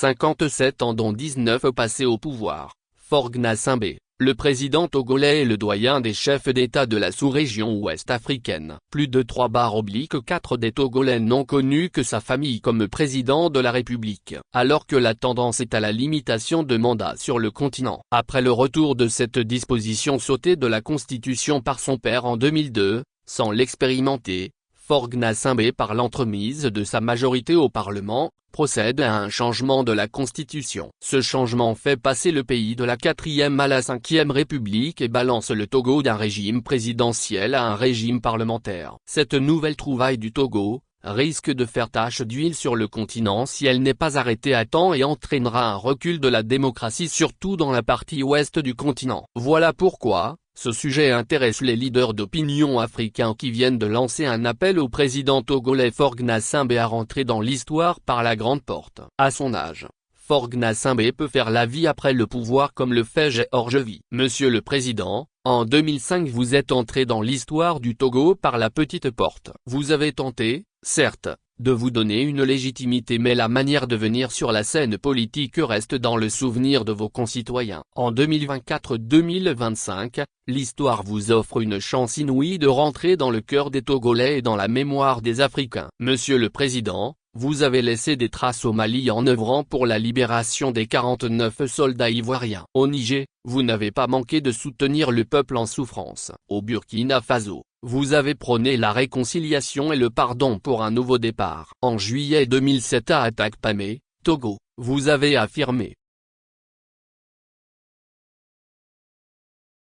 57 ans dont 19 passés au pouvoir. Faure Gnassingbé, le président togolais est le doyen des chefs d'État de la sous-région ouest africaine. Plus de 3/4 des Togolais n'ont connu que sa famille comme président de la République. Alors que la tendance est à la limitation de mandats sur le continent. Après le retour de cette disposition sautée de la Constitution par son père en 2002, sans l'expérimenter, Faure Gnassingbé par l'entremise de sa majorité au Parlement, procède à un changement de la Constitution. Ce changement fait passer le pays de la 4e à la 5e République et balance le Togo d'un régime présidentiel à un régime parlementaire. Cette nouvelle trouvaille du Togo risque de faire tache d'huile sur le continent si elle n'est pas arrêtée à temps et entraînera un recul de la démocratie surtout dans la partie ouest du continent. Voilà pourquoi ce sujet intéresse les leaders d'opinion africains qui viennent de lancer un appel au président togolais Faure Gnassingbé à rentrer dans l'histoire par la grande porte. À son âge, Faure Gnassingbé peut faire la vie après le pouvoir comme le fait Georges Weah. Monsieur le Président, en 2005 vous êtes entré dans l'histoire du Togo par la petite porte. Vous avez tenté, certes, de vous donner une légitimité mais la manière de venir sur la scène politique reste dans le souvenir de vos concitoyens. En 2024-2025, l'histoire vous offre une chance inouïe de rentrer dans le cœur des Togolais et dans la mémoire des Africains. Monsieur le Président, vous avez laissé des traces au Mali en œuvrant pour la libération des 49 soldats ivoiriens. Au Niger, vous n'avez pas manqué de soutenir le peuple en souffrance. Au Burkina Faso, vous avez prôné la réconciliation et le pardon pour un nouveau départ. En juillet 2007 à Atakpamé, Togo, vous avez affirmé